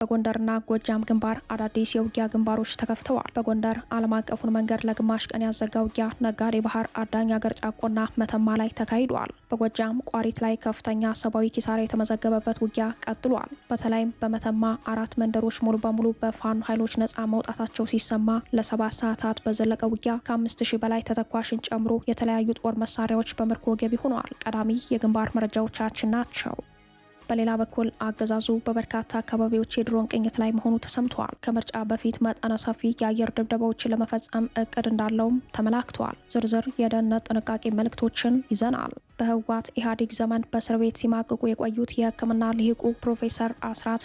በጎንደርና ጎጃም ግንባር አዳዲስ የውጊያ ግንባሮች ተከፍተዋል። በጎንደር ዓለም አቀፉን መንገድ ለግማሽ ቀን ያዘጋው ውጊያ ነጋዴ ባህር አዳኝ አገር ጫቆና መተማ ላይ ተካሂዷል። በጎጃም ቋሪት ላይ ከፍተኛ ሰብአዊ ኪሳራ የተመዘገበበት ውጊያ ቀጥሏል። በተለይም በመተማ 4 መንደሮች ሙሉ በሙሉ በፋኖ ኃይሎች ነፃ መውጣታቸው ሲሰማ ለ7 ሰዓታት በዘለቀ ውጊያ ከ5000 በላይ ተተኳሽን ጨምሮ የተለያዩ ጦር መሳሪያዎች በምርኮ ገቢ ሆነዋል። ቀዳሚ የግንባር መረጃዎቻችን ናቸው። በሌላ በኩል አገዛዙ በበርካታ አካባቢዎች የድሮን ቅኝት ላይ መሆኑ ተሰምቷል። ከምርጫ በፊት መጠነ ሰፊ የአየር ድብደባዎችን ለመፈጸም እቅድ እንዳለውም ተመላክቷል። ዝርዝር የደህንነት ጥንቃቄ መልእክቶችን ይዘናል። በህወሓት ኢህአዴግ ዘመን በእስር ቤት ሲማቅቁ የቆዩት የሕክምና ልሂቁ ፕሮፌሰር አስራት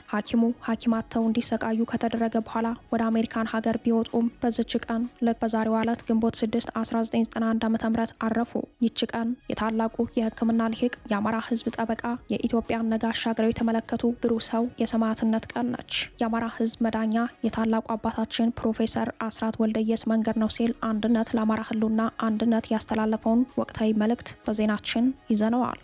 ሐኪማተው እንዲሰቃዩ ከተደረገ በኋላ ወደ አሜሪካን ሀገር ቢወጡም በዝች ቀን ልክ በዛሬው ዕለት ግንቦት 6 1991 ዓ.ም አረፉ። ይች ቀን የታላቁ የሕክምና ልሂቅ የአማራ ህዝብ ጠበቃ የኢትዮጵያን ነጋ አሻግረው የተመለከቱ ብሩህ ሰው የሰማዕትነት ቀን ነች። የአማራ ህዝብ መዳኛ የታላቁ አባታችን ፕሮፌሰር አስራት ወልደየስ መንገድ ነው ሲል አንድነት ለአማራ ህልውና አንድነት ያስተላለፈውን ወቅታዊ መልእክት በዜናችን ይዘነዋል።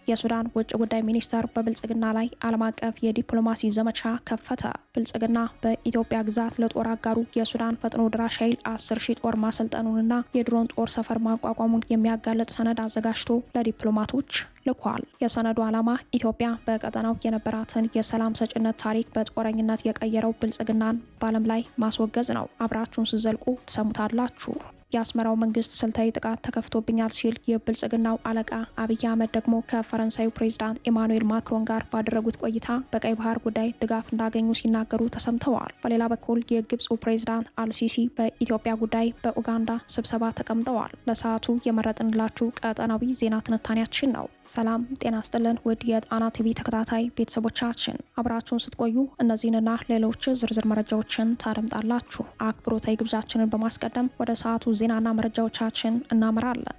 የሱዳን ውጭ ጉዳይ ሚኒስተር በብልጽግና ላይ ዓለም አቀፍ የዲፕሎማሲ ዘመቻ ከፈተ። ብልጽግና በኢትዮጵያ ግዛት ለጦር አጋሩ የሱዳን ፈጥኖ ድራሽ ኃይል 10,000 ጦር ማሰልጠኑንና የድሮን ጦር ሰፈር ማቋቋሙን የሚያጋለጥ ሰነድ አዘጋጅቶ ለዲፕሎማቶች ልኳል። የሰነዱ ዓላማ ኢትዮጵያ በቀጠናው የነበራትን የሰላም ሰጭነት ታሪክ በጦረኝነት የቀየረው ብልጽግናን በዓለም ላይ ማስወገዝ ነው። አብራችሁን ስትዘልቁ ትሰሙታላችሁ። የአስመራው መንግስት ስልታዊ ጥቃት ተከፍቶብኛል ሲል የብልጽግናው አለቃ አብይ አህመድ ደግሞ ከፈረንሳዩ ፕሬዝዳንት ኢማኑኤል ማክሮን ጋር ባደረጉት ቆይታ በቀይ ባህር ጉዳይ ድጋፍ እንዳገኙ ሲናገሩ ተሰምተዋል። በሌላ በኩል የግብፁ ፕሬዝዳንት አልሲሲ በኢትዮጵያ ጉዳይ በኡጋንዳ ስብሰባ ተቀምጠዋል። ለሰዓቱ የመረጥንላችሁ ቀጠናዊ ዜና ትንታኔያችን ነው። ሰላም ጤና ስጥልን ውድ የጣና ቲቪ ተከታታይ ቤተሰቦቻችን፣ አብራችሁን ስትቆዩ እነዚህንና ሌሎች ዝርዝር መረጃዎችን ታደምጣላችሁ። አክብሮታዊ ግብዣችንን በማስቀደም ወደ ሰዓቱ ዜናና መረጃዎቻችን እናመራለን።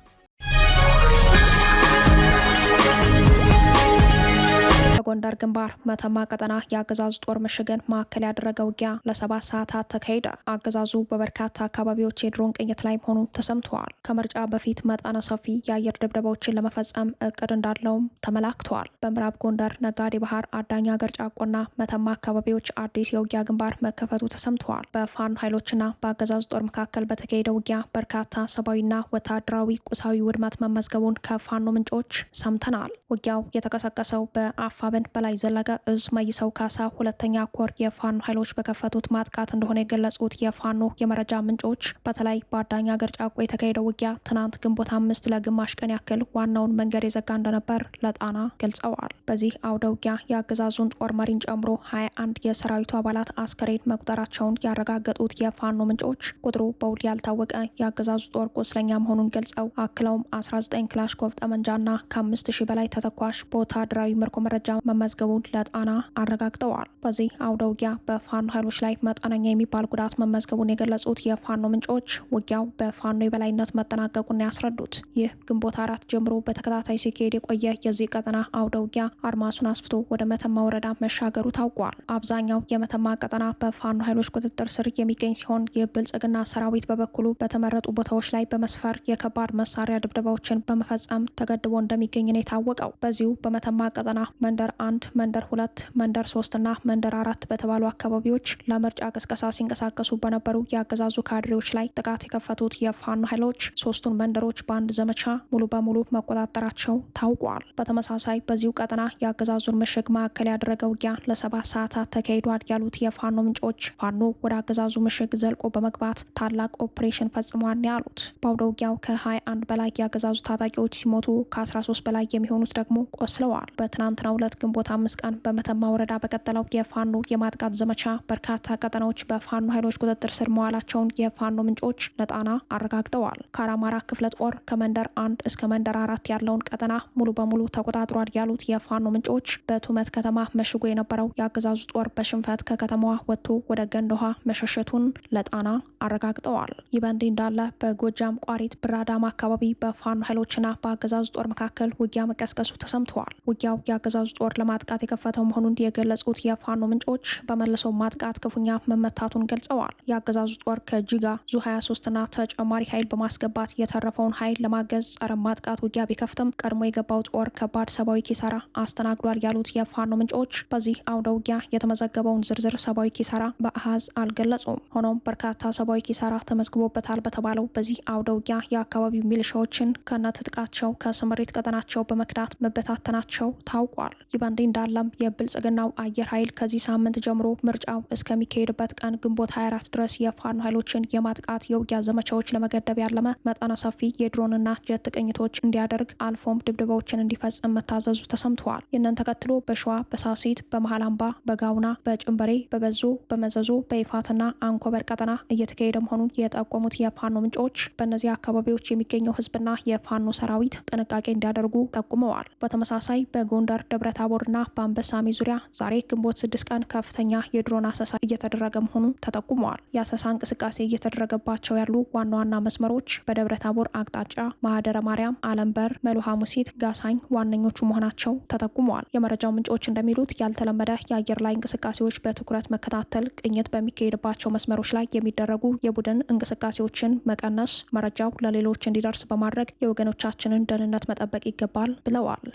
በጎንደር ግንባር መተማ ቀጠና የአገዛዙ ጦር ምሽግን ማዕከል ያደረገ ውጊያ ለ7 ሰዓታት ተካሄደ። አገዛዙ በበርካታ አካባቢዎች የድሮን ቅኝት ላይ መሆኑ ተሰምተዋል። ከምርጫ በፊት መጠነ ሰፊ የአየር ድብደባዎችን ለመፈጸም እቅድ እንዳለውም ተመላክተዋል። በምዕራብ ጎንደር ነጋዴ ባህር አዳኝ አገር ጫቆና መተማ አካባቢዎች አዲስ የውጊያ ግንባር መከፈቱ ተሰምተዋል። በፋኖ ኃይሎችና በአገዛዙ ጦር መካከል በተካሄደ ውጊያ በርካታ ሰብአዊና ወታደራዊ ቁሳዊ ውድመት መመዝገቡን ከፋኖ ምንጮች ሰምተናል። ውጊያው የተቀሰቀሰው በአፋብን በላይ ዘለቀ እዝ መይሰው ካሳ ሁለተኛ ኮር የፋኖ ኃይሎች በከፈቱት ማጥቃት እንደሆነ የገለጹት የፋኖ የመረጃ ምንጮች በተለይ በአዳኝ አገር ጫቆ የተካሄደው ውጊያ ትናንት ግንቦት 5 ለግማሽ ቀን ያክል ዋናውን መንገድ የዘጋ እንደነበር ለጣና ገልጸዋል። በዚህ አውደ ውጊያ የአገዛዙን ጦር መሪን ጨምሮ 21 የሰራዊቱ አባላት አስከሬን መቁጠራቸውን ያረጋገጡት የፋኖ ምንጮች ቁጥሩ በውል ያልታወቀ የአገዛዙ ጦር ቁስለኛ መሆኑን ገልጸው አክለውም 19 ክላሽኮቭ ጠመንጃና ከ5000 በላይ ተተኳሽ በወታደራዊ ምርኮ መረጃ መመዝገቡን ለጣና አረጋግጠዋል። በዚህ አውደ ውጊያ በፋኖ ኃይሎች ላይ መጠነኛ የሚባል ጉዳት መመዝገቡን የገለጹት የፋኖ ምንጮች ውጊያው በፋኖ የበላይነት መጠናቀቁን ያስረዱት ይህ ግንቦት 4 ጀምሮ በተከታታይ ሲካሄድ የቆየ የዚህ ቀጠና አውደ ውጊያ አድማሱን አስፍቶ ወደ መተማ ወረዳ መሻገሩ ታውቋል። አብዛኛው የመተማ ቀጠና በፋኖ ኃይሎች ቁጥጥር ስር የሚገኝ ሲሆን የብልጽግና ሰራዊት በበኩሉ በተመረጡ ቦታዎች ላይ በመስፈር የከባድ መሳሪያ ድብደባዎችን በመፈጸም ተገድቦ እንደሚገኝ ነው የታወቀው። በዚሁ በመተማ ቀጠና መንደር 1 መንደር 2 መንደር 3 እና መንደር 4 በተባሉ አካባቢዎች ለምርጫ ቅስቀሳ ሲንቀሳቀሱ በነበሩ የአገዛዙ ካድሬዎች ላይ ጥቃት የከፈቱት የፋኖ ኃይሎች 3ቱን መንደሮች በአንድ ዘመቻ ሙሉ በሙሉ መቆጣጠራቸው ታውቋል። በተመሳሳይ በዚሁ ቀጠና የአገዛዙን ምሽግ ማዕከል ያደረገ ውጊያ ለ7 ሰዓታት ተካሂዷል ያሉት የፋኖ ምንጮች ፋኖ ወደ አገዛዙ ምሽግ ዘልቆ በመግባት ታላቅ ኦፕሬሽን ፈጽሟል ያሉት። በአውደ ውጊያው ከ21 በላይ የአገዛዙ ታጣቂዎች ሲሞቱ ከ13 በላይ የሚሆኑት ደግሞ ቆስለዋል። በትናንትናው ዕለት ግንቦት 5 ቀን በመተማ ወረዳ በቀጠለው የፋኖ የማጥቃት ዘመቻ በርካታ ቀጠናዎች በፋኖ ኃይሎች ቁጥጥር ስር መዋላቸውን የፋኖ ምንጮች ለጣና አረጋግጠዋል። ከአራማራ ክፍለ ጦር ከመንደር 1 እስከ መንደር 4 ያለውን ቀጠና ሙሉ በሙሉ ተቆጣጥሯል ያሉት የፋኖ ምንጮች በቱመት ከተማ መሽጎ የነበረው የአገዛዙ ጦር በሽንፈት ከከተማዋ ወጥቶ ወደ ገንደውሃ መሸሸቱን ለጣና አረጋግጠዋል። ይህ በእንዲህ እንዳለ በጎጃም ቋሪት ብራዳማ አካባቢ በፋኖ ኃይሎችና በአገዛዙ ጦር መካከል ውጊያ መቀስቀሱ ተሰምተዋል። ውጊያው የአገዛዙ ጦር ጦር ለማጥቃት የከፈተው መሆኑን የገለጹት የፋኖ ምንጮች በመልሶ ማጥቃት ክፉኛ መመታቱን ገልጸዋል። የአገዛዙ ጦር ከጂጋ ዙ-23ና ተጨማሪ ኃይል በማስገባት የተረፈውን ኃይል ለማገዝ ጸረ ማጥቃት ውጊያ ቢከፍትም ቀድሞ የገባው ጦር ከባድ ሰብአዊ ኪሳራ አስተናግዷል ያሉት የፋኖ ምንጮች በዚህ አውደ ውጊያ የተመዘገበውን ዝርዝር ሰብአዊ ኪሳራ በአሃዝ አልገለጹም። ሆኖም በርካታ ሰብአዊ ኪሳራ ተመዝግቦበታል በተባለው በዚህ አውደ ውጊያ የአካባቢው ሚሊሻዎችን ከነትጥቃቸው ከስምሪት ቀጠናቸው በመክዳት መበታተናቸው ታውቋል። ይህ በእንዲህ እንዳለም የብልጽግናው አየር ኃይል ከዚህ ሳምንት ጀምሮ ምርጫው እስከሚካሄድበት ቀን ግንቦት 24 ድረስ የፋኖ ኃይሎችን የማጥቃት የውጊያ ዘመቻዎች ለመገደብ ያለመ መጠነ ሰፊ የድሮንና ጀት ቅኝቶች እንዲያደርግ አልፎም ድብደባዎችን እንዲፈጽም መታዘዙ ተሰምተዋል። ይህንን ተከትሎ በሸዋ፣ በሳሲት፣ በመሃል አምባ፣ በጋውና፣ በጭንበሬ፣ በበዞ፣ በመዘዞ፣ በይፋትና አንኮበር ቀጠና እየተካሄደ መሆኑን የጠቆሙት የፋኖ ምንጮች በእነዚህ አካባቢዎች የሚገኘው ህዝብና የፋኖ ሰራዊት ጥንቃቄ እንዲያደርጉ ጠቁመዋል። በተመሳሳይ በጎንደር ደብረ ታቦርና በአንበሳሜ ዙሪያ ዛሬ ግንቦት 6 ቀን ከፍተኛ የድሮን አሰሳ እየተደረገ መሆኑ ተጠቁመዋል። የአሰሳ እንቅስቃሴ እየተደረገባቸው ያሉ ዋና ዋና መስመሮች በደብረ ታቦር አቅጣጫ ማህደረ ማርያም፣ አለምበር፣ መሉ ሐሙሲት፣ ጋሳኝ ዋነኞቹ መሆናቸው ተጠቁመዋል። የመረጃው ምንጮች እንደሚሉት ያልተለመደ የአየር ላይ እንቅስቃሴዎች በትኩረት መከታተል፣ ቅኝት በሚካሄድባቸው መስመሮች ላይ የሚደረጉ የቡድን እንቅስቃሴዎችን መቀነስ፣ መረጃው ለሌሎች እንዲደርስ በማድረግ የወገኖቻችንን ደህንነት መጠበቅ ይገባል ብለዋል።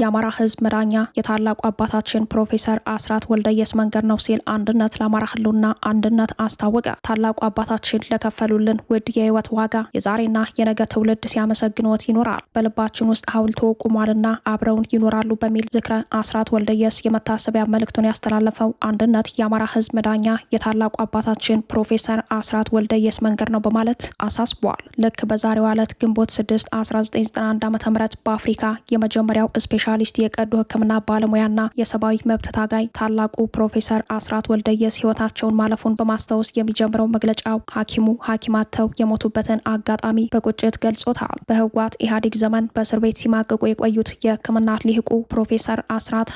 የአማራ ህዝብ መዳኛ የታላቁ አባታችን ፕሮፌሰር አስራት ወልደየስ መንገድ ነው ሲል አንድነት ለአማራ ህልውና አንድነት አስታወቀ። ታላቁ አባታችን ለከፈሉልን ውድ የህይወት ዋጋ የዛሬና የነገ ትውልድ ሲያመሰግኖት ይኖራል። በልባችን ውስጥ ሐውልቶ ቁሟልና አብረውን ይኖራሉ በሚል ዝክረ አስራት ወልደየስ የመታሰቢያ መልእክቱን ያስተላለፈው አንድነት የአማራ ህዝብ መዳኛ የታላቁ አባታችን ፕሮፌሰር አስራት ወልደየስ መንገድ ነው በማለት አሳስቧል። ልክ በዛሬው ዕለት ግንቦት 6 1991 ዓ.ም በአፍሪካ የመጀመሪያው ስፔሻሊስት የቀዶ ሕክምና ባለሙያና የሰብአዊ መብት ታጋይ ታላቁ ፕሮፌሰር አስራት ወልደየስ ህይወታቸውን ማለፉን በማስታወስ የሚጀምረው መግለጫው ሐኪማተው የሞቱበትን አጋጣሚ በቁጭት ገልጾታል። በህወሓት ኢህአዴግ ዘመን በእስር ቤት ሲማቀቁ የቆዩት የሕክምና ሊህቁ ፕሮፌሰር አስራት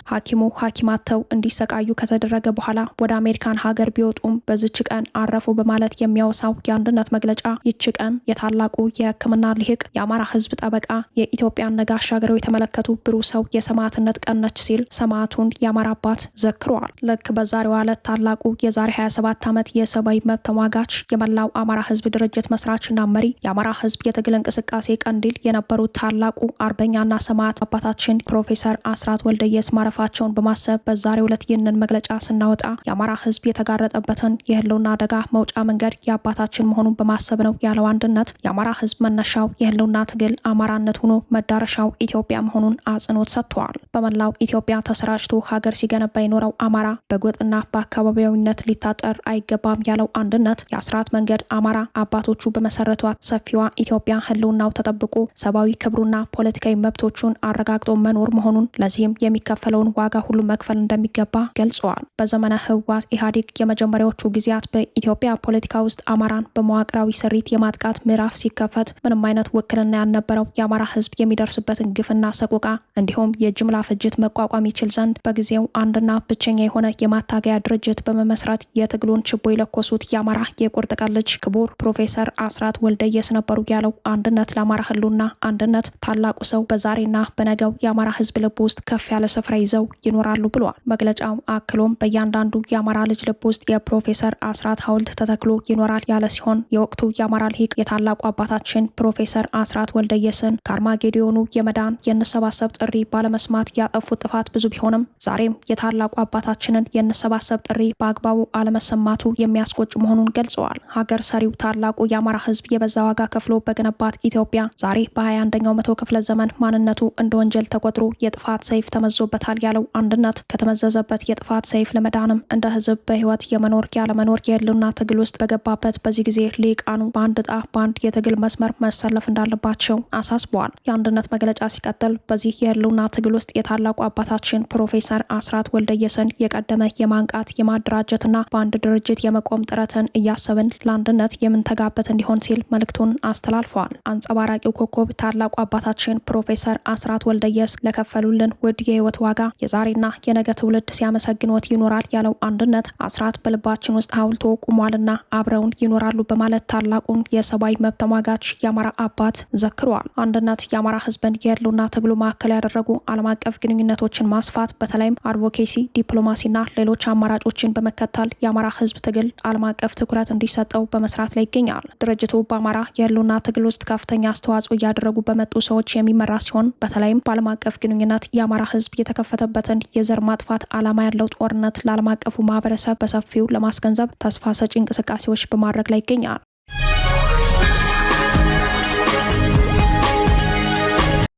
ሐኪማተው እንዲሰቃዩ ከተደረገ በኋላ ወደ አሜሪካን ሀገር ቢወጡም በዝች ቀን አረፉ በማለት የሚያወሳው የአንድነት መግለጫ ይች ቀን የታላቁ የሕክምና ሊህቅ የአማራ ህዝብ ጠበቃ የኢትዮጵያን ነጋ አሻግረው የተመለከቱ ብሩህ ሰው የሰማዕትነት ቀን ነች ሲል ሰማዕቱን የአማራ አባት ዘክረዋል። ልክ በዛሬው ዕለት ታላቁ የዛሬ 27 ዓመት የሰብአዊ መብት ተሟጋች የመላው አማራ ህዝብ ድርጅት መስራችና መሪ የአማራ ህዝብ የትግል እንቅስቃሴ ቀንዲል የነበሩት ታላቁ አርበኛና ሰማዕት አባታችን ፕሮፌሰር አስራት ወልደየስ ማረፋቸውን በማሰብ በዛሬው ዕለት ይህንን መግለጫ ስናወጣ የአማራ ህዝብ የተጋረጠበትን የህልውና አደጋ መውጫ መንገድ የአባታችን መሆኑን በማሰብ ነው ያለው አንድነት። የአማራ ህዝብ መነሻው የህልውና ትግል አማራነት ሆኖ መዳረሻው ኢትዮጵያ መሆኑን አጽንኦት ሰጥተዋል። በመላው ኢትዮጵያ ተሰራጭቶ ሀገር ሲገነባ የኖረው አማራ በጎጥና በአካባቢያዊነት ሊታጠር አይገባም ያለው አንድነት የአስራት መንገድ አማራ አባቶቹ በመሰረቷት ሰፊዋ ኢትዮጵያ ህልውናው ተጠብቆ ሰብአዊ ክብሩና ፖለቲካዊ መብቶቹን አረጋግጦ መኖር መሆኑን ለዚህም የሚከፈለውን ዋጋ ሁሉ መክፈል እንደሚገባ ገልጸዋል። በዘመነ ህወሓት ኢህአዴግ የመጀመሪያዎቹ ጊዜያት በኢትዮጵያ ፖለቲካ ውስጥ አማራን በመዋቅራዊ ስሪት የማጥቃት ምዕራፍ ሲከፈት ምንም አይነት ውክልና ያልነበረው የአማራ ህዝብ የሚደርስበትን ግፍና ሰቆቃ እንዲሁም የጅምላ ፍጅት መቋቋም ይችል ዘንድ በጊዜው አንድና ብቸኛ የሆነ የማታገያ ድርጅት በመመስረት የትግሉን ችቦ የለኮሱት የአማራ የቁርጥ ቀን ልጅ ክቡር ፕሮፌሰር አስራት ወልደየስ ነበሩ ያለው አንድነት ለአማራ ህልውና አንድነት ታላቁ ሰው በዛሬና በነገው የአማራ ህዝብ ልብ ውስጥ ከፍ ያለ ስፍራ ይዘው ይኖራሉ ብሏል። መግለጫው አክሎም በእያንዳንዱ የአማራ ልጅ ልብ ውስጥ የፕሮፌሰር አስራት ሐውልት ተተክሎ ይኖራል ያለ ሲሆን የወቅቱ የአማራ ልሂቅ የታላቁ አባታችን ፕሮፌሰር አስራት ወልደየስን ከአርማጌዲዮኑ የመዳን የንሰባሰብ ጥሪ ባለመስማት ያጠፉት ጥፋት ብዙ ቢሆንም ዛሬም የታላቁ አባታችንን የንሰባሰብ ጥሪ በአግባቡ አለመሰማቱ የሚያስቆጭ መሆኑን ገልጸዋል። ሀገር ሰሪው ታላቁ የአማራ ህዝብ የበዛ ዋጋ ከፍሎ በገነባት ኢትዮጵያ ዛሬ በ21ኛው መቶ ክፍለ ዘመን ማንነቱ እንደ ወንጀል ተቆጥሮ የጥፋት ሰይፍ ተመዞበታል ያለው አንድነት ከተመዘዘበት የጥፋት ሰይፍ ለመዳንም እንደ ህዝብ በህይወት የመኖር ያለመኖር የህልውና ትግል ውስጥ በገባበት በዚህ ጊዜ ሊቃኑ በአንድ ዕጣ በአንድ የትግል መስመር መሰለፍ እንዳለባቸው አሳስበዋል። የአንድነት መግለጫ ሲቀጥል በዚህ የህልውና የህልውና ትግል ውስጥ የታላቁ አባታችን ፕሮፌሰር አስራት ወልደየስን የቀደመ የማንቃት የማደራጀትና በአንድ ድርጅት የመቆም ጥረትን እያሰብን ለአንድነት የምንተጋበት እንዲሆን ሲል መልእክቱን አስተላልፈዋል። አንጸባራቂው ኮከብ ታላቁ አባታችን ፕሮፌሰር አስራት ወልደየስ ለከፈሉልን ውድ የህይወት ዋጋ የዛሬና የነገ ትውልድ ሲያመሰግኖት ይኖራል ያለው አንድነት አስራት በልባችን ውስጥ ሐውልቶ ቁሟልና አብረውን ይኖራሉ በማለት ታላቁን የሰብአዊ መብት ተሟጋች የአማራ አባት ዘክሯል። አንድነት የአማራ ህዝብን የህልውና ትግሉ ማዕከል ያደረጉ ዓለም አቀፍ ግንኙነቶችን ማስፋት በተለይም አድቮኬሲ፣ ዲፕሎማሲና ሌሎች አማራጮችን በመከተል የአማራ ህዝብ ትግል ዓለም አቀፍ ትኩረት እንዲሰጠው በመስራት ላይ ይገኛል። ድርጅቱ በአማራ የህልውና ትግል ውስጥ ከፍተኛ አስተዋጽኦ እያደረጉ በመጡ ሰዎች የሚመራ ሲሆን በተለይም በዓለም አቀፍ ግንኙነት የአማራ ህዝብ የተከፈተበትን የዘር ማጥፋት ዓላማ ያለው ጦርነት ለዓለም አቀፉ ማህበረሰብ በሰፊው ለማስገንዘብ ተስፋ ሰጪ እንቅስቃሴዎች በማድረግ ላይ ይገኛል።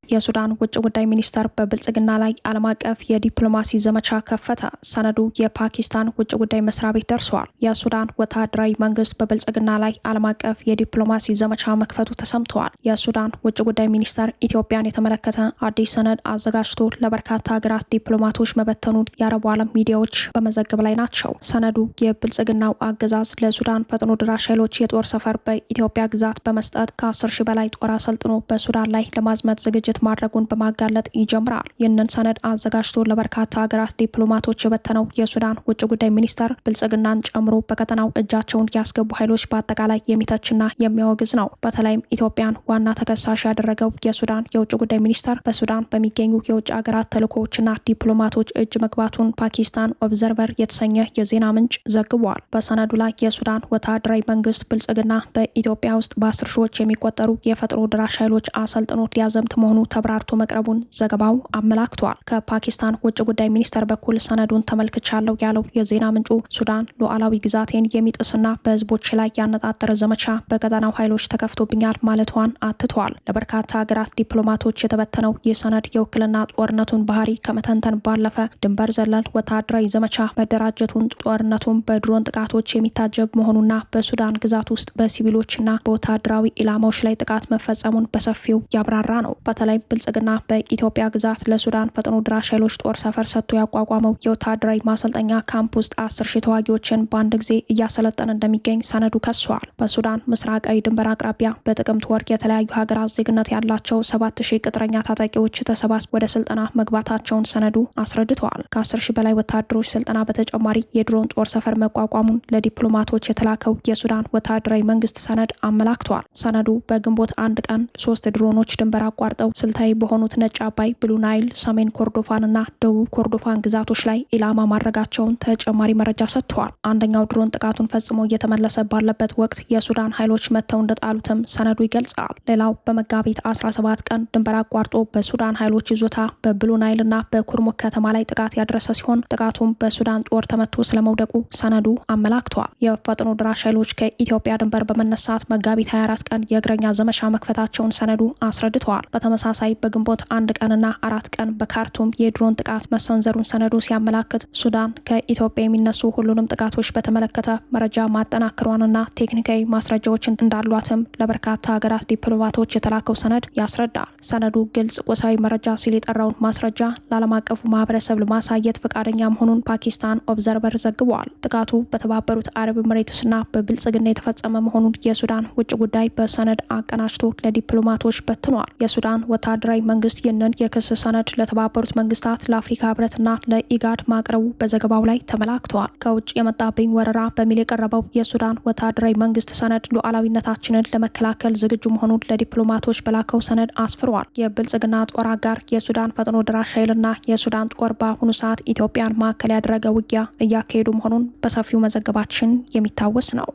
የሱዳን ውጭ ጉዳይ ሚኒስተር በብልጽግና ላይ ዓለም አቀፍ የዲፕሎማሲ ዘመቻ ከፈተ። ሰነዱ የፓኪስታን ውጭ ጉዳይ መስሪያ ቤት ደርሷል። የሱዳን ወታደራዊ መንግስት በብልጽግና ላይ ዓለም አቀፍ የዲፕሎማሲ ዘመቻ መክፈቱ ተሰምተዋል። የሱዳን ውጭ ጉዳይ ሚኒስተር ኢትዮጵያን የተመለከተ አዲስ ሰነድ አዘጋጅቶ ለበርካታ ሀገራት ዲፕሎማቶች መበተኑን የአረቡ ዓለም ሚዲያዎች በመዘገብ ላይ ናቸው። ሰነዱ የብልጽግናው አገዛዝ ለሱዳን ፈጥኖ ድራሽ ኃይሎች የጦር ሰፈር በኢትዮጵያ ግዛት በመስጠት ከ10 ሺህ በላይ ጦር አሰልጥኖ በሱዳን ላይ ለማዝመት ዝግጅት ማድረጉን በማጋለጥ ይጀምራል። ይህንን ሰነድ አዘጋጅቶ ለበርካታ ሀገራት ዲፕሎማቶች የበተነው የሱዳን ውጭ ጉዳይ ሚኒስተር ብልጽግናን ጨምሮ በቀጠናው እጃቸውን ያስገቡ ኃይሎች በአጠቃላይ የሚተችና የሚያወግዝ ነው። በተለይም ኢትዮጵያን ዋና ተከሳሽ ያደረገው የሱዳን የውጭ ጉዳይ ሚኒስተር በሱዳን በሚገኙ የውጭ ሀገራት ተልእኮዎችና ዲፕሎማቶች እጅ መግባቱን ፓኪስታን ኦብዘርቨር የተሰኘ የዜና ምንጭ ዘግቧል። በሰነዱ ላይ የሱዳን ወታደራዊ መንግስት ብልጽግና በኢትዮጵያ ውስጥ በ10 ሺዎች የሚቆጠሩ የፈጥኖ ድራሽ ኃይሎች አሰልጥኖ ሊያዘምት መሆኑ ተብራርቶ መቅረቡን ዘገባው አመላክቷል። ከፓኪስታን ውጭ ጉዳይ ሚኒስተር በኩል ሰነዱን ተመልክቻለሁ ያለው የዜና ምንጩ ሱዳን ሉዓላዊ ግዛቴን የሚጥስና በህዝቦች ላይ ያነጣጠረ ዘመቻ በቀጠናው ኃይሎች ተከፍቶብኛል ማለቷን አትቷል። ለበርካታ ሀገራት ዲፕሎማቶች የተበተነው ይህ ሰነድ የውክልና ጦርነቱን ባህሪ ከመተንተን ባለፈ ድንበር ዘለል ወታደራዊ ዘመቻ መደራጀቱን፣ ጦርነቱን በድሮን ጥቃቶች የሚታጀብ መሆኑና በሱዳን ግዛት ውስጥ በሲቪሎችና በወታደራዊ ኢላማዎች ላይ ጥቃት መፈጸሙን በሰፊው ያብራራ ነው። በተለይ ብልጽግና በኢትዮጵያ ግዛት ለሱዳን ፈጥኖ ድራሽ ኃይሎች ጦር ሰፈር ሰጥቶ ያቋቋመው የወታደራዊ ማሰልጠኛ ካምፕ ውስጥ 10 ሺህ ተዋጊዎችን በአንድ ጊዜ እያሰለጠነ እንደሚገኝ ሰነዱ ከሷል። በሱዳን ምስራቃዊ ድንበር አቅራቢያ በጥቅምት ወር የተለያዩ ሀገራት ዜግነት ያላቸው 7000 ቅጥረኛ ታጣቂዎች ተሰባስበው ወደ ስልጠና መግባታቸውን ሰነዱ አስረድተዋል። ከ10 ሺህ በላይ ወታደሮች ስልጠና በተጨማሪ የድሮን ጦር ሰፈር መቋቋሙን ለዲፕሎማቶች የተላከው የሱዳን ወታደራዊ መንግስት ሰነድ አመላክቷል። ሰነዱ በግንቦት 1 ቀን 3 ድሮኖች ድንበር አቋርጠው ስልታዊ በሆኑት ነጭ አባይ፣ ብሉ ናይል፣ ሰሜን ኮርዶፋን እና ደቡብ ኮርዶፋን ግዛቶች ላይ ኢላማ ማድረጋቸውን ተጨማሪ መረጃ ሰጥተዋል። አንደኛው ድሮን ጥቃቱን ፈጽሞ እየተመለሰ ባለበት ወቅት የሱዳን ኃይሎች መጥተው እንደጣሉትም ሰነዱ ይገልጻል። ሌላው በመጋቢት 17 ቀን ድንበር አቋርጦ በሱዳን ኃይሎች ይዞታ በብሉ ናይል እና በኩርሙክ ከተማ ላይ ጥቃት ያደረሰ ሲሆን ጥቃቱም በሱዳን ጦር ተመቶ ስለመውደቁ ሰነዱ አመላክቷል። የፈጥኖ ድራሽ ኃይሎች ከኢትዮጵያ ድንበር በመነሳት መጋቢት 24 ቀን የእግረኛ ዘመቻ መክፈታቸውን ሰነዱ አስረድተዋል። በተመሳሳይ በግንቦት 1 ቀንና 4 ቀን በካርቱም የድሮን ጥቃት መሰንዘሩን ሰነዱ ሲያመላክት ሱዳን ከኢትዮጵያ የሚነሱ ሁሉንም ጥቃቶች በተመለከተ መረጃ ማጠናከሯንና ቴክኒካዊ ማስረጃዎችን እንዳሏትም ለበርካታ ሀገራት ዲፕሎማቶች የተላከው ሰነድ ያስረዳል። ሰነዱ ግልጽ ቁሳዊ መረጃ ሲል የጠራውን ማስረጃ ለዓለም አቀፉ ማህበረሰብ ለማሳየት ፈቃደኛ መሆኑን ፓኪስታን ኦብዘርቨር ዘግቧል። ጥቃቱ በተባበሩት አረብ ኤሚሬትስና በብልጽግና የተፈጸመ መሆኑን የሱዳን ውጭ ጉዳይ በሰነድ አቀናጅቶ ለዲፕሎማቶች በትኗል። የሱዳን ወታደራዊ መንግስት ይህንን የክስ ሰነድ ለተባበሩት መንግስታት፣ ለአፍሪካ ህብረትና ለኢጋድ ማቅረቡ በዘገባው ላይ ተመላክተዋል። ከውጭ የመጣብኝ ወረራ በሚል የቀረበው የሱዳን ወታደራዊ መንግስት ሰነድ ሉዓላዊነታችንን ለመከላከል ዝግጁ መሆኑን ለዲፕሎማቶች በላከው ሰነድ አስፍሯል። የብልጽግና ጦር አጋር የሱዳን ፈጥኖ ድራሽ ኃይልና የሱዳን ጦር በአሁኑ ሰዓት ኢትዮጵያን ማዕከል ያደረገ ውጊያ እያካሄዱ መሆኑን በሰፊው መዘገባችን የሚታወስ ነው።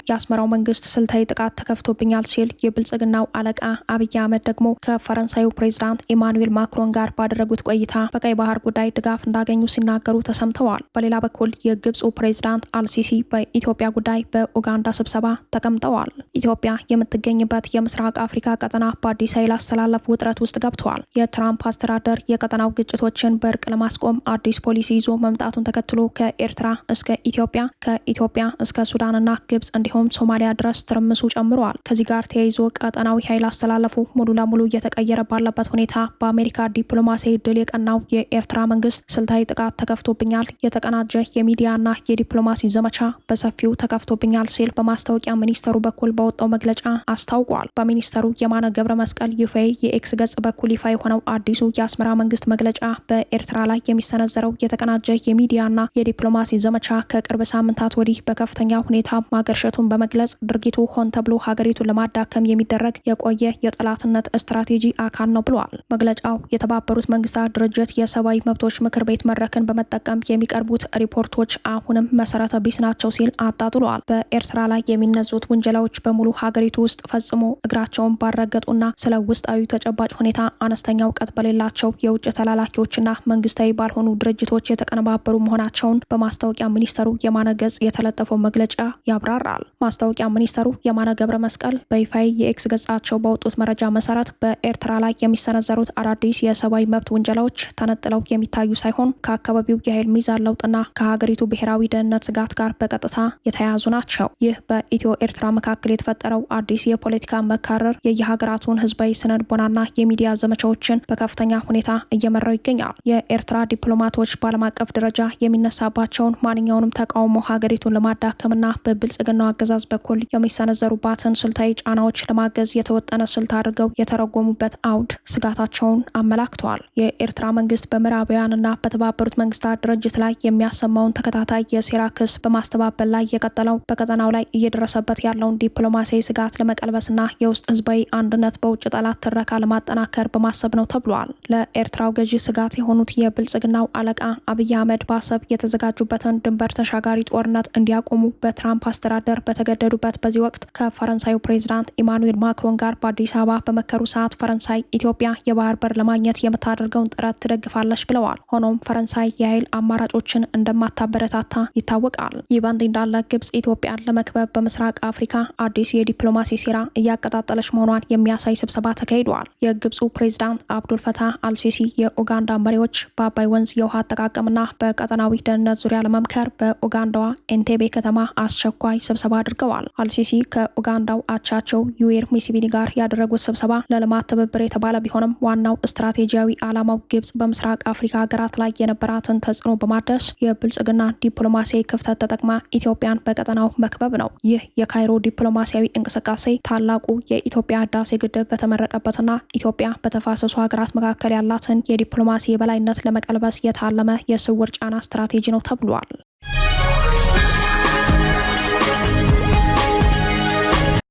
የአስመራው መንግስት ስልታዊ ጥቃት ተከፍቶብኛል ሲል የብልጽግናው አለቃ አብይ አህመድ ደግሞ ከፈረንሳዩ ፕሬዝዳንት ኢማኑኤል ማክሮን ጋር ባደረጉት ቆይታ በቀይ ባህር ጉዳይ ድጋፍ እንዳገኙ ሲናገሩ ተሰምተዋል። በሌላ በኩል የግብፁ ፕሬዝዳንት አልሲሲ በኢትዮጵያ ጉዳይ በኡጋንዳ ስብሰባ ተቀምጠዋል። ኢትዮጵያ የምትገኝበት የምስራቅ አፍሪካ ቀጠና በአዲስ ኃይል አስተላለፍ ውጥረት ውስጥ ገብተዋል። የትራምፕ አስተዳደር የቀጠናው ግጭቶችን በእርቅ ለማስቆም አዲስ ፖሊሲ ይዞ መምጣቱን ተከትሎ ከኤርትራ እስከ ኢትዮጵያ፣ ከኢትዮጵያ እስከ ሱዳንና ግብጽ እንዲሁም እንዲሁም ሶማሊያ ድረስ ትርምሱ ጨምሯል። ከዚህ ጋር ተያይዞ ቀጠናዊ ኃይል አስተላለፉ ሙሉ ለሙሉ እየተቀየረ ባለበት ሁኔታ በአሜሪካ ዲፕሎማሲያዊ ድል የቀናው የኤርትራ መንግስት ስልታዊ ጥቃት ተከፍቶብኛል፣ የተቀናጀ የሚዲያና የዲፕሎማሲ ዘመቻ በሰፊው ተከፍቶብኛል ሲል በማስታወቂያ ሚኒስተሩ በኩል በወጣው መግለጫ አስታውቋል። በሚኒስተሩ የማነ ገብረ መስቀል ይፋዊ የኤክስ ገጽ በኩል ይፋ የሆነው አዲሱ የአስመራ መንግስት መግለጫ በኤርትራ ላይ የሚሰነዘረው የተቀናጀ የሚዲያና የዲፕሎማሲ ዘመቻ ከቅርብ ሳምንታት ወዲህ በከፍተኛ ሁኔታ ማገርሸቱን በመግለጽ ድርጊቱ ሆን ተብሎ ሀገሪቱን ለማዳከም የሚደረግ የቆየ የጠላትነት ስትራቴጂ አካል ነው ብሏል። መግለጫው የተባበሩት መንግስታት ድርጅት የሰብአዊ መብቶች ምክር ቤት መድረክን በመጠቀም የሚቀርቡት ሪፖርቶች አሁንም መሰረተ ቢስ ናቸው ሲል አጣጥሏል። በኤርትራ ላይ የሚነዙት ውንጀላዎች በሙሉ ሀገሪቱ ውስጥ ፈጽሞ እግራቸውን ባረገጡና ስለ ውስጣዊ ተጨባጭ ሁኔታ አነስተኛ እውቀት በሌላቸው የውጭ ተላላኪዎችና መንግስታዊ ባልሆኑ ድርጅቶች የተቀነባበሩ መሆናቸውን በማስታወቂያ ሚኒስተሩ የማነ ገጽ የተለጠፈው መግለጫ ያብራራል። ማስታወቂያ ሚኒስተሩ የማነ ገብረ መስቀል በይፋዊ የኤክስ ገጻቸው በወጡት መረጃ መሰረት በኤርትራ ላይ የሚሰነዘሩት አዳዲስ የሰብአዊ መብት ውንጀላዎች ተነጥለው የሚታዩ ሳይሆን ከአካባቢው የኃይል ሚዛን ለውጥና ከሀገሪቱ ብሔራዊ ደህንነት ስጋት ጋር በቀጥታ የተያያዙ ናቸው። ይህ በኢትዮ ኤርትራ መካከል የተፈጠረው አዲስ የፖለቲካ መካረር የየሀገራቱን ህዝባዊ ስነልቦናና የሚዲያ ዘመቻዎችን በከፍተኛ ሁኔታ እየመራው ይገኛል። የኤርትራ ዲፕሎማቶች በዓለም አቀፍ ደረጃ የሚነሳባቸውን ማንኛውንም ተቃውሞ ሀገሪቱን ለማዳከምና በብልጽግናው አገዛዝ በኩል የሚሰነዘሩባትን ስልታዊ ጫናዎች ለማገዝ የተወጠነ ስልት አድርገው የተረጎሙበት አውድ ስጋታቸውን አመላክተዋል። የኤርትራ መንግስት በምዕራባውያንና በተባበሩት መንግስታት ድርጅት ላይ የሚያሰማውን ተከታታይ የሴራ ክስ በማስተባበል ላይ የቀጠለው በቀጠናው ላይ እየደረሰበት ያለውን ዲፕሎማሲያዊ ስጋት ለመቀልበስና የውስጥ ህዝባዊ አንድነት በውጭ ጠላት ትረካ ለማጠናከር በማሰብ ነው ተብሏል። ለኤርትራው ገዢ ስጋት የሆኑት የብልጽግናው አለቃ አብይ አህመድ በአሰብ የተዘጋጁበትን ድንበር ተሻጋሪ ጦርነት እንዲያቆሙ በትራምፕ አስተዳደር በተገደዱበት በዚህ ወቅት ከፈረንሳዩ ፕሬዚዳንት ኢማኑኤል ማክሮን ጋር በአዲስ አበባ በመከሩ ሰዓት ፈረንሳይ ኢትዮጵያ የባህር በር ለማግኘት የምታደርገውን ጥረት ትደግፋለች ብለዋል። ሆኖም ፈረንሳይ የኃይል አማራጮችን እንደማታበረታታ ይታወቃል። ይህ በእንዲህ እንዳለ ግብጽ ኢትዮጵያን ለመክበብ በምስራቅ አፍሪካ አዲስ የዲፕሎማሲ ሴራ እያቀጣጠለች መሆኗን የሚያሳይ ስብሰባ ተካሂደዋል። የግብፁ ፕሬዚዳንት አብዱል ፈታህ አልሲሲ የኡጋንዳ መሪዎች በአባይ ወንዝ የውሃ አጠቃቀምና በቀጠናዊ ደህንነት ዙሪያ ለመምከር በኡጋንዳዋ ኤንቴቤ ከተማ አስቸኳይ ስብሰባ አድርገዋል። አልሲሲ ከኡጋንዳው አቻቸው ዩዌሪ ሙሴቬኒ ጋር ያደረጉት ስብሰባ ለልማት ትብብር የተባለ ቢሆንም ዋናው ስትራቴጂያዊ ዓላማው ግብጽ በምስራቅ አፍሪካ ሀገራት ላይ የነበራትን ተጽዕኖ በማድረስ የብልጽግና ዲፕሎማሲያዊ ክፍተት ተጠቅማ ኢትዮጵያን በቀጠናው መክበብ ነው። ይህ የካይሮ ዲፕሎማሲያዊ እንቅስቃሴ ታላቁ የኢትዮጵያ ህዳሴ ግድብ በተመረቀበትና ኢትዮጵያ በተፋሰሱ ሀገራት መካከል ያላትን የዲፕሎማሲ የበላይነት ለመቀልበስ የታለመ የስውር ጫና ስትራቴጂ ነው ተብሏል።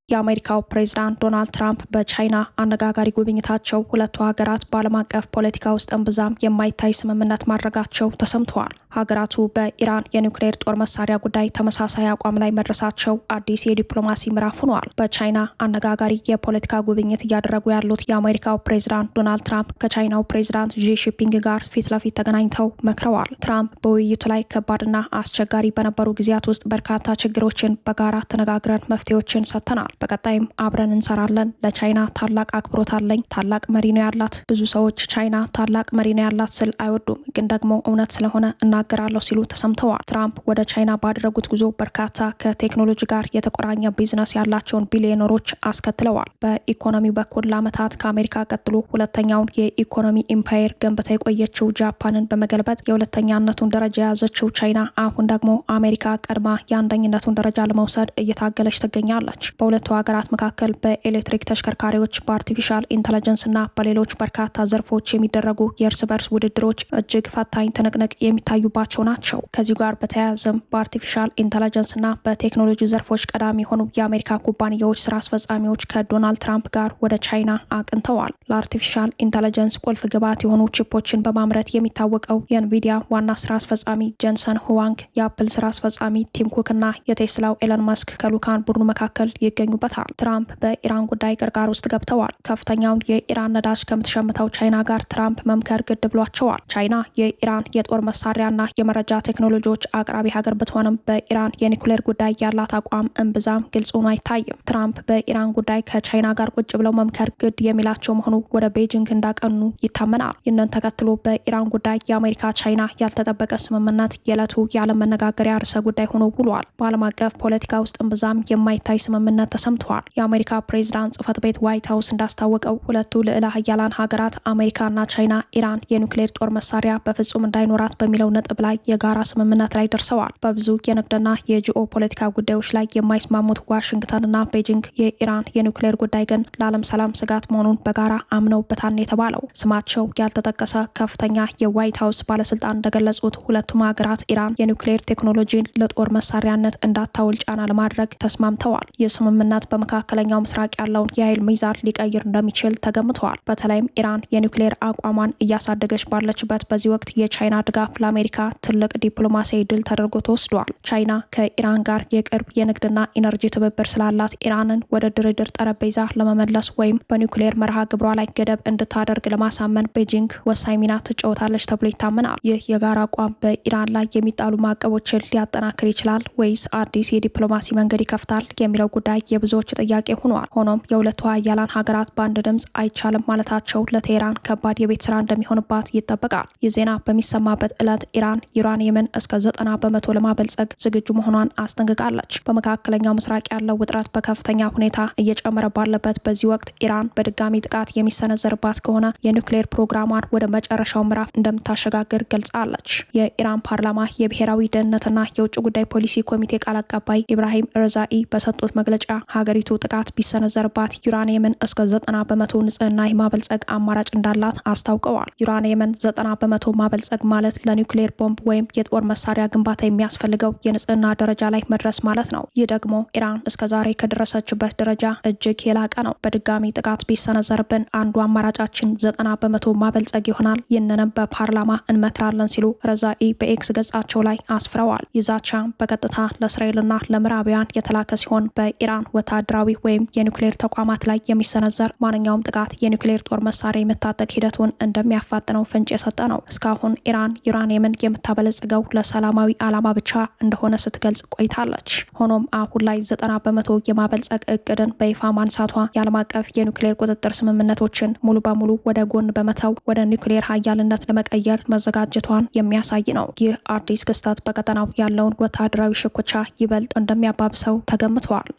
የአሜሪካው ፕሬዝዳንት ዶናልድ ትራምፕ በቻይና አነጋጋሪ ጉብኝታቸው ሁለቱ ሀገራት በዓለም አቀፍ ፖለቲካ ውስጥ እምብዛም የማይታይ ስምምነት ማድረጋቸው ተሰምተዋል። ሀገራቱ በኢራን የኒውክሌር ጦር መሳሪያ ጉዳይ ተመሳሳይ አቋም ላይ መድረሳቸው አዲስ የዲፕሎማሲ ምዕራፍ ሆኗል። በቻይና አነጋጋሪ የፖለቲካ ጉብኝት እያደረጉ ያሉት የአሜሪካው ፕሬዝዳንት ዶናልድ ትራምፕ ከቻይናው ፕሬዝዳንት ዢ ጂንፒንግ ጋር ፊት ለፊት ተገናኝተው መክረዋል። ትራምፕ በውይይቱ ላይ ከባድና አስቸጋሪ በነበሩ ጊዜያት ውስጥ በርካታ ችግሮችን በጋራ ተነጋግረን መፍትሄዎችን ሰጥተናል። በቀጣይም አብረን እንሰራለን። ለቻይና ታላቅ አክብሮት አለኝ። ታላቅ መሪ ነው ያላት። ብዙ ሰዎች ቻይና ታላቅ መሪ ነው ያላት ስል አይወዱም፣ ግን ደግሞ እውነት ስለሆነ እናገራለሁ ሲሉ ተሰምተዋል። ትራምፕ ወደ ቻይና ባደረጉት ጉዞ በርካታ ከቴክኖሎጂ ጋር የተቆራኘ ቢዝነስ ያላቸውን ቢሊዮነሮች አስከትለዋል። በኢኮኖሚ በኩል ለዓመታት ከአሜሪካ ቀጥሎ ሁለተኛውን የኢኮኖሚ ኢምፓየር ገንብታ የቆየችው ጃፓንን በመገልበጥ የሁለተኛነቱን ደረጃ የያዘችው ቻይና አሁን ደግሞ አሜሪካ ቀድማ የአንደኝነቱን ደረጃ ለመውሰድ እየታገለች ትገኛለች። በሁለቱ ሀገራት መካከል በኤሌክትሪክ ተሽከርካሪዎች፣ በአርቲፊሻል ኢንተለጀንስ እና በሌሎች በርካታ ዘርፎች የሚደረጉ የእርስ በርስ ውድድሮች እጅግ ፈታኝ ትንቅንቅ የሚታዩባቸው ናቸው። ከዚሁ ጋር በተያያዘም በአርቲፊሻል ኢንተለጀንስ እና በቴክኖሎጂ ዘርፎች ቀዳሚ የሆኑ የአሜሪካ ኩባንያዎች ስራ አስፈጻሚዎች ከዶናልድ ትራምፕ ጋር ወደ ቻይና አቅንተዋል። ለአርቲፊሻል ኢንተለጀንስ ቁልፍ ግብዓት የሆኑ ቺፖችን በማምረት የሚታወቀው የኤንቪዲያ ዋና ስራ አስፈጻሚ ጀንሰን ሁዋንግ፣ የአፕል ስራ አስፈጻሚ ቲም ኩክ እና የቴስላው ኤለን መስክ ከልዑካን ቡድኑ መካከል ይገኙ ይገኙበታል። ትራምፕ በኢራን ጉዳይ ቅርቃር ውስጥ ገብተዋል። ከፍተኛውን የኢራን ነዳጅ ከምትሸምተው ቻይና ጋር ትራምፕ መምከር ግድ ብሏቸዋል። ቻይና የኢራን የጦር መሳሪያና የመረጃ ቴክኖሎጂዎች አቅራቢ ሀገር ብትሆንም በኢራን የኒውክሌር ጉዳይ ያላት አቋም እምብዛም ግልጽ ሆኖ አይታይም። ትራምፕ በኢራን ጉዳይ ከቻይና ጋር ቁጭ ብለው መምከር ግድ የሚላቸው መሆኑ ወደ ቤጂንግ እንዳቀኑ ይታመናል። ይህንን ተከትሎ በኢራን ጉዳይ የአሜሪካ ቻይና ያልተጠበቀ ስምምነት የዕለቱ የዓለም መነጋገሪያ ርዕሰ ጉዳይ ሆኖ ውሏል። በዓለም አቀፍ ፖለቲካ ውስጥ እምብዛም የማይታይ ስምምነት ተሰምቷል። የአሜሪካ ፕሬዚዳንት ጽህፈት ቤት ዋይት ሀውስ እንዳስታወቀው ሁለቱ ልዕለ ሀያላን ሀገራት አሜሪካና ቻይና ኢራን የኒውክሌር ጦር መሳሪያ በፍጹም እንዳይኖራት በሚለው ነጥብ ላይ የጋራ ስምምነት ላይ ደርሰዋል። በብዙ የንግድና የጂኦ ፖለቲካ ጉዳዮች ላይ የማይስማሙት ዋሽንግተንና ቤጂንግ የኢራን የኒውክሌር ጉዳይ ግን ለዓለም ሰላም ስጋት መሆኑን በጋራ አምነውበታል የተባለው ስማቸው ያልተጠቀሰ ከፍተኛ የዋይት ሀውስ ባለስልጣን እንደገለጹት ሁለቱም ሀገራት ኢራን የኒውክሌር ቴክኖሎጂን ለጦር መሳሪያነት እንዳታውል ጫና ለማድረግ ተስማምተዋል። ይህ ስምምነት በመካከለኛው ምስራቅ ያለውን የኃይል ሚዛን ሊቀይር እንደሚችል ተገምተዋል። በተለይም ኢራን የኒውክሌር አቋሟን እያሳደገች ባለችበት በዚህ ወቅት የቻይና ድጋፍ ለአሜሪካ ትልቅ ዲፕሎማሲያዊ ድል ተደርጎ ተወስዷል። ቻይና ከኢራን ጋር የቅርብ የንግድና ኢነርጂ ትብብር ስላላት ኢራንን ወደ ድርድር ጠረጴዛ ለመመለስ ወይም በኒውክሌር መርሃ ግብሯ ላይ ገደብ እንድታደርግ ለማሳመን ቤጂንግ ወሳኝ ሚና ትጫወታለች ተብሎ ይታመናል። ይህ የጋራ አቋም በኢራን ላይ የሚጣሉ ማዕቀቦችን ሊያጠናክር ይችላል ወይስ አዲስ የዲፕሎማሲ መንገድ ይከፍታል የሚለው ጉዳይ የብዙዎች ጥያቄ ሆኗል። ሆኖም የሁለቱ ሀያላን ሀገራት በአንድ ድምጽ አይቻልም ማለታቸው ለቴህራን ከባድ የቤት ስራ እንደሚሆንባት ይጠበቃል። ይህ ዜና በሚሰማበት ዕለት ኢራን ዩራኒየምን እስከ 90 በመቶ ለማበልጸግ ዝግጁ መሆኗን አስጠንቅቃለች። በመካከለኛው ምስራቅ ያለው ውጥረት በከፍተኛ ሁኔታ እየጨመረ ባለበት በዚህ ወቅት ኢራን በድጋሚ ጥቃት የሚሰነዘርባት ከሆነ የኒውክሌር ፕሮግራሟን ወደ መጨረሻው ምዕራፍ እንደምታሸጋግር ገልጻለች። የኢራን ፓርላማ የብሔራዊ ደህንነትና የውጭ ጉዳይ ፖሊሲ ኮሚቴ ቃል አቀባይ ኢብራሂም ርዛኢ በሰጡት መግለጫ ሀገሪቱ ጥቃት ቢሰነዘርባት ዩራኒየምን እስከ 90 በመቶ ንጽህና የማበልጸግ አማራጭ እንዳላት አስታውቀዋል። ዩራኒየምን 90 በመቶ ማበልጸግ ማለት ለኒውክሌር ቦምብ ወይም የጦር መሳሪያ ግንባታ የሚያስፈልገው የንጽህና ደረጃ ላይ መድረስ ማለት ነው። ይህ ደግሞ ኢራን እስከዛሬ ከደረሰችበት ደረጃ እጅግ የላቀ ነው። በድጋሚ ጥቃት ቢሰነዘርብን አንዱ አማራጫችን 90 በመቶ ማበልጸግ ይሆናል። ይህንንም በፓርላማ እንመክራለን ሲሉ ረዛኢ በኤክስ ገጻቸው ላይ አስፍረዋል። ይዛቻ በቀጥታ ለእስራኤልና ለምዕራባውያን የተላከ ሲሆን በኢራን ወታደራዊ ወይም የኒውክሌር ተቋማት ላይ የሚሰነዘር ማንኛውም ጥቃት የኒውክሌር ጦር መሳሪያ የመታጠቅ ሂደቱን እንደሚያፋጥነው ፍንጭ የሰጠ ነው። እስካሁን ኢራን ዩራኒየምን የምታበለጽገው ለሰላማዊ ዓላማ ብቻ እንደሆነ ስትገልጽ ቆይታለች። ሆኖም አሁን ላይ 90 በመቶ የማበልጸግ እቅድን በይፋ ማንሳቷ የዓለም አቀፍ የኒውክሌር ቁጥጥር ስምምነቶችን ሙሉ በሙሉ ወደ ጎን በመተው ወደ ኒውክሌር ሀያልነት ለመቀየር መዘጋጀቷን የሚያሳይ ነው። ይህ አዲስ ክስተት በቀጠናው ያለውን ወታደራዊ ሽኩቻ ይበልጥ እንደሚያባብሰው ተገምቷል።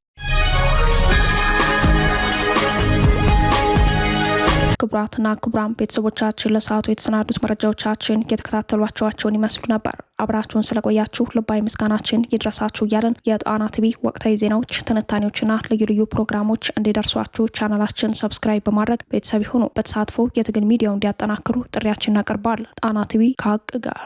ክቡራትና ክቡራን ቤተሰቦቻችን ለሰዓቱ የተሰናዱት መረጃዎቻችን የተከታተሏቸዋቸውን ይመስሉ ነበር። አብራችሁን ስለቆያችሁ ልባዊ ምስጋናችን ይድረሳችሁ እያለን የጣና ቲቪ ወቅታዊ ዜናዎች፣ ትንታኔዎችና ልዩ ልዩ ፕሮግራሞች እንዲደርሷችሁ ቻናላችን ሰብስክራይብ በማድረግ ቤተሰብ ይሁኑ። በተሳትፎ የትግል ሚዲያው እንዲያጠናክሩ ጥሪያችን እናቀርባለን። ጣና ቲቪ ከሀቅ ጋር